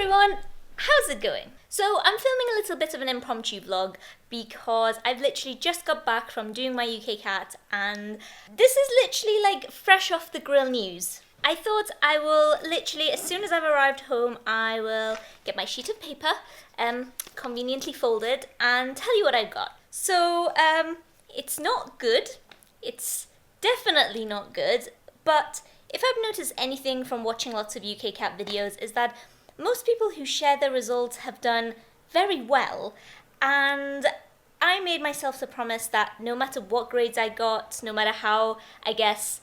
everyone, how's it going? So I'm filming a little bit of an impromptu vlog because I've literally just got back from doing my UKCAT and this is literally like fresh off the grill news. I thought I will literally, as soon as I've arrived home, I will get my sheet of paper, conveniently folded, and tell you what I've got. So, it's not good. It's definitely not good, but if I've noticed anything from watching lots of UKCAT videos is that most people who share their results have done very well, and I made myself the promise that no matter what grades I got, no matter how, I guess,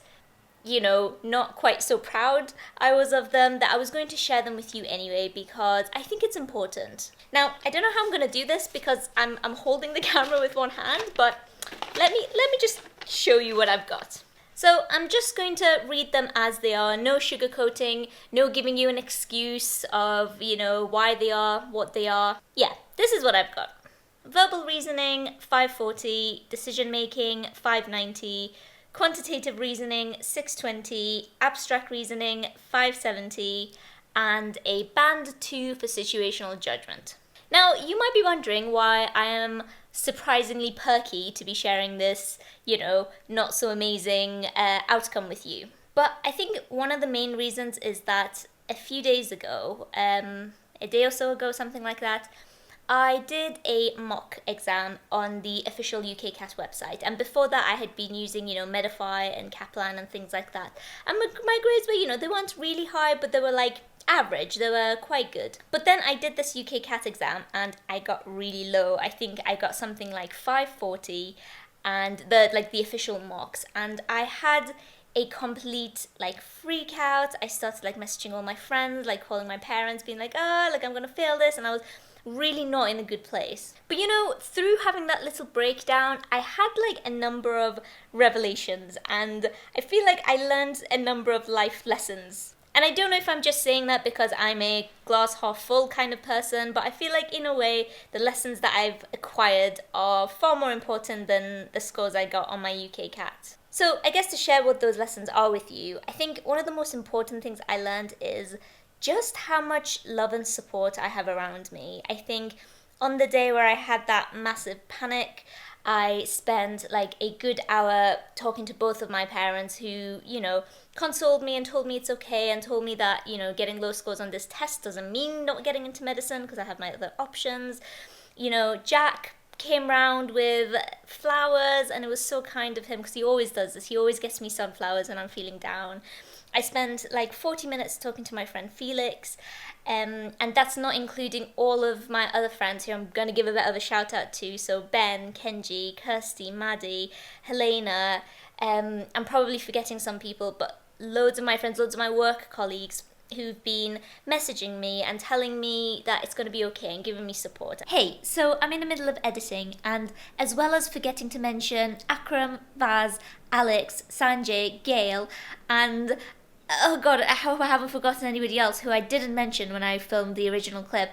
not quite so proud I was of them, that I was going to share them with you anyway because I think it's important. Now, I don't know how I'm going to do this because I'm holding the camera with one hand, but let me just show you what I've got. So I'm just going to read them as they are, no sugarcoating, no giving you an excuse of, why they are, what they are. Yeah, this is what I've got. Verbal reasoning, 540, decision making, 590, quantitative reasoning, 620, abstract reasoning, 570, and a band 2 for situational judgment. Now, you might be wondering why I am surprisingly perky to be sharing this, not so amazing outcome with you. But I think one of the main reasons is that a few days ago, a day or so ago, something like that, I did a mock exam on the official UKCAT website, and before that I had been using, Medify and Kaplan and things like that. And my grades were, they weren't really high, but they were like average, they were quite good. But then I did this UKCAT exam and I got really low. I think I got something like 540 and the official mocks, and I had a complete freak out. I started messaging all my friends, calling my parents, being I'm gonna fail this, and I was really not in a good place. But through having that little breakdown, I had a number of revelations, and I feel like I learned a number of life lessons. And I don't know if I'm just saying that because I'm a glass half full kind of person, but I feel like in a way the lessons that I've acquired are far more important than the scores I got on my UKCAT. So I guess to share what those lessons are with you, I think one of the most important things I learned is just how much love and support I have around me. I think on the day where I had that massive panic, I spent a good hour talking to both of my parents who, consoled me and told me it's okay and told me that, getting low scores on this test doesn't mean not getting into medicine because I have my other options. Jack came round with flowers, and it was so kind of him because he always does this. He always gets me sunflowers when I'm feeling down. I spent 40 minutes talking to my friend Felix, and that's not including all of my other friends who I'm going to give a bit of a shout out to. So Ben, Kenji, Kirsty, Maddie, Helena, I'm probably forgetting some people, but loads of my friends, loads of my work colleagues who've been messaging me and telling me that it's going to be okay and giving me support. Hey, so I'm in the middle of editing, and as well as forgetting to mention Akram, Vaz, Alex, Sanjay, Gail, and oh god, I hope I haven't forgotten anybody else who I didn't mention when I filmed the original clip.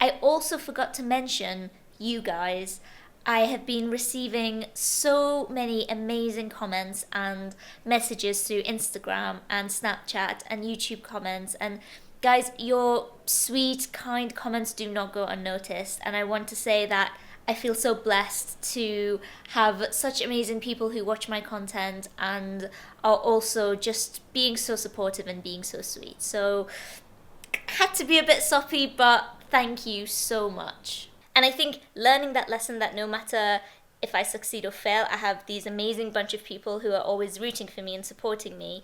I also forgot to mention you guys. I have been receiving so many amazing comments and messages through Instagram and Snapchat and YouTube comments, and guys, your sweet, kind comments do not go unnoticed, and I want to say that I feel so blessed to have such amazing people who watch my content and are also just being so supportive and being so sweet. So, had to be a bit soppy, but thank you so much. And I think learning that lesson that no matter if I succeed or fail, I have these amazing bunch of people who are always rooting for me and supporting me,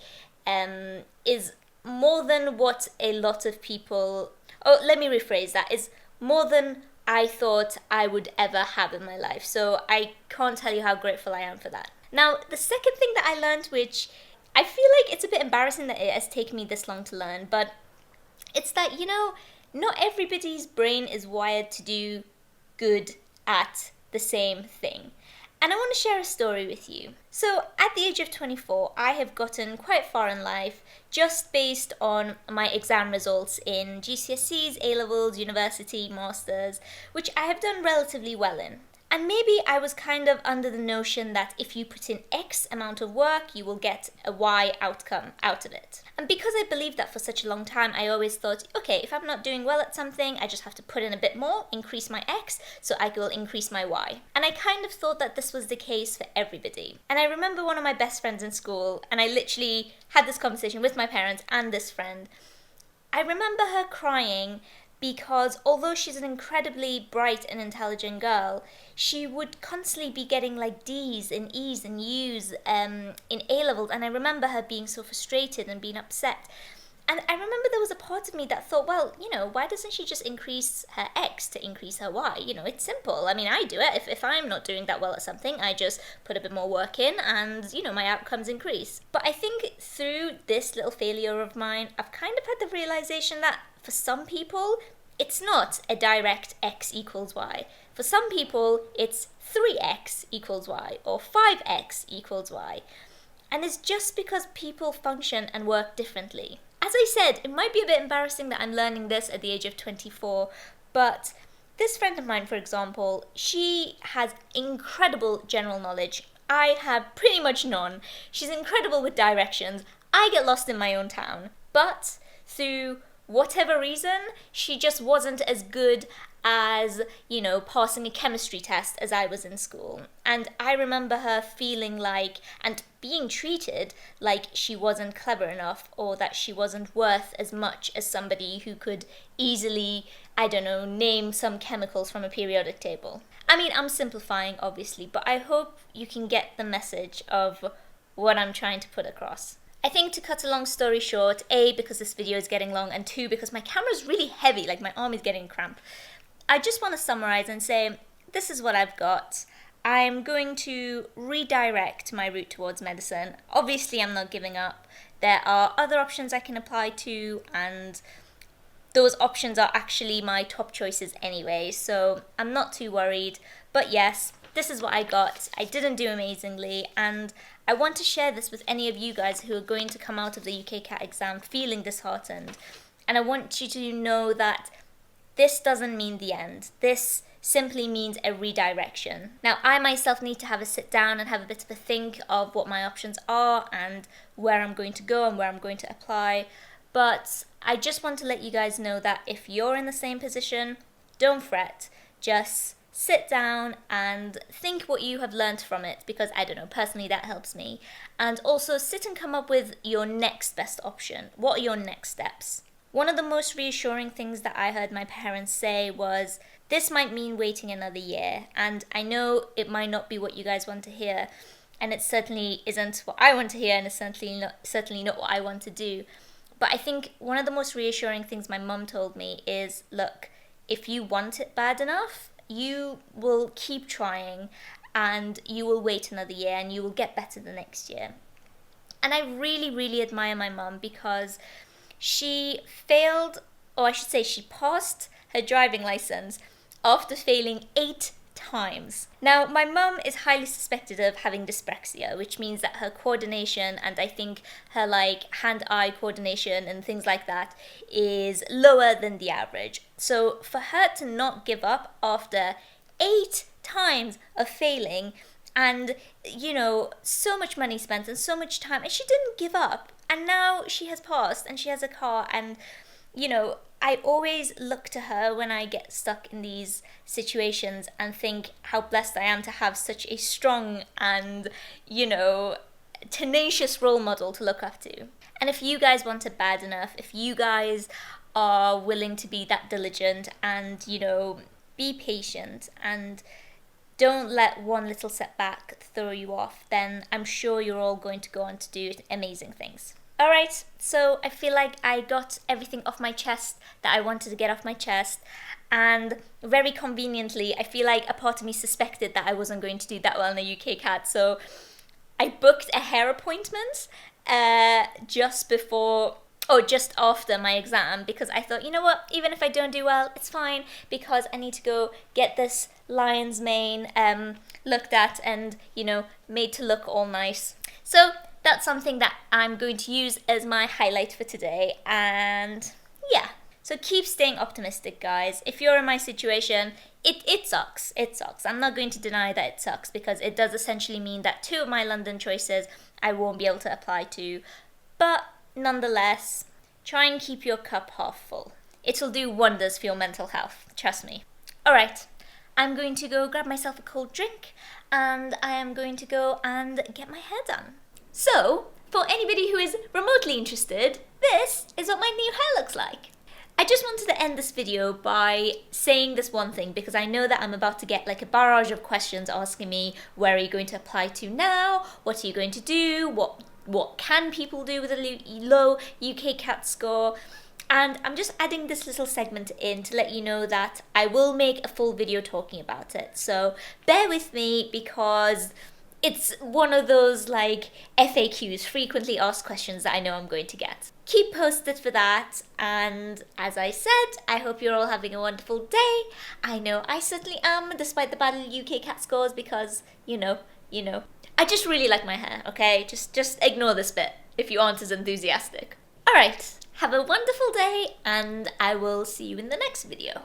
is more than what a lot of people... Oh, let me rephrase that. Is more than I thought I would ever have in my life. So I can't tell you how grateful I am for that. Now, the second thing that I learned, which I feel like it's a bit embarrassing that it has taken me this long to learn, but it's that, not everybody's brain is wired to do good at the same thing. And I want to share a story with you. So at the age of 24, I have gotten quite far in life just based on my exam results in GCSEs, A-levels, university, masters, which I have done relatively well in. And maybe I was kind of under the notion that if you put in X amount of work, you will get a Y outcome out of it. And because I believed that for such a long time, I always thought, okay, if I'm not doing well at something, I just have to put in a bit more, increase my X, so I will increase my Y. And I kind of thought that this was the case for everybody. And I remember one of my best friends in school, and I literally had this conversation with my parents and this friend. I remember her crying because although she's an incredibly bright and intelligent girl, she would constantly be getting like D's and E's and U's in A-levels, and I remember her being so frustrated and being upset. And I remember there was a part of me that thought, well, why doesn't she just increase her X to increase her Y? It's simple. I mean, I do it. If I'm not doing that well at something, I just put a bit more work in and, my outcomes increase. But I think through this little failure of mine, I've kind of had the realization that for some people, it's not a direct X equals Y. For some people, it's 3X equals Y or 5X equals Y. And it's just because people function and work differently. As I said, it might be a bit embarrassing that I'm learning this at the age of 24, but this friend of mine, for example, she has incredible general knowledge. I have pretty much none. She's incredible with directions. I get lost in my own town. But through whatever reason, she just wasn't as good as, passing a chemistry test as I was in school. And I remember her feeling like, and being treated like she wasn't clever enough or that she wasn't worth as much as somebody who could easily, name some chemicals from a periodic table. I mean, I'm simplifying, obviously, but I hope you can get the message of what I'm trying to put across. I think to cut a long story short, A, because this video is getting long, and 2, because my camera's really heavy, like my arm is getting cramped. I just want to summarize and say, this is what I've got. I'm going to redirect my route towards medicine. Obviously, I'm not giving up. There are other options I can apply to, and those options are actually my top choices anyway, so I'm not too worried. But yes, this is what I got. I didn't do amazingly, and I want to share this with any of you guys who are going to come out of the UKCAT exam feeling disheartened. And I want you to know that this doesn't mean the end. This simply means a redirection. Now, I myself need to have a sit down and have a bit of a think of what my options are and where I'm going to go and where I'm going to apply. But I just want to let you guys know that if you're in the same position, don't fret. Just sit down and think what you have learned from it, because personally that helps me. And also sit and come up with your next best option. What are your next steps? One of the most reassuring things that I heard my parents say was, this might mean waiting another year. And I know it might not be what you guys want to hear, and it certainly isn't what I want to hear, and it's certainly not what I want to do. But I think one of the most reassuring things my mum told me is, look, if you want it bad enough, you will keep trying and you will wait another year and you will get better the next year. And I really, really admire my mum, because she she passed her driving license after failing 8 times. Now, my mum is highly suspected of having dyspraxia, which means that her coordination and I think her hand-eye coordination and things like that is lower than the average. So for her to not give up after 8 times of failing and, so much money spent and so much time, and she didn't give up. And now she has passed and she has a car, and, I always look to her when I get stuck in these situations and think how blessed I am to have such a strong and, tenacious role model to look up to. And if you guys want it bad enough, if you guys are willing to be that diligent and, be patient and don't let one little setback throw you off, then I'm sure you're all going to go on to do amazing things. Alright, so I feel like I got everything off my chest that I wanted to get off my chest, and very conveniently, I feel like a part of me suspected that I wasn't going to do that well in the UKCAT, so I booked a hair appointment just after my exam, because I thought, even if I don't do well, it's fine, because I need to go get this lion's mane looked at and, made to look all nice. So that's something that I'm going to use as my highlight for today, and yeah. So keep staying optimistic, guys. If you're in my situation, it sucks. It sucks. I'm not going to deny that it sucks, because it does essentially mean that 2 of my London choices I won't be able to apply to. But nonetheless, try and keep your cup half full. It'll do wonders for your mental health, trust me. Alright, I'm going to go grab myself a cold drink, and I am going to go and get my hair done. So, for anybody who is remotely interested, this is what my new hair looks like. I just wanted to end this video by saying this one thing, because I know that I'm about to get like a barrage of questions asking me, where are you going to apply to now? What are you going to do? What can people do with a low UKCAT score? And I'm just adding this little segment in to let you know that I will make a full video talking about it. So bear with me, because it's one of those like FAQs, frequently asked questions, that I know I'm going to get. Keep posted for that, and as I said, I hope you're all having a wonderful day. I know I certainly am, despite the bad UKCAT scores, because, you know. I just really like my hair, okay? Just ignore this bit if you aren't as enthusiastic. Alright, have a wonderful day, and I will see you in the next video.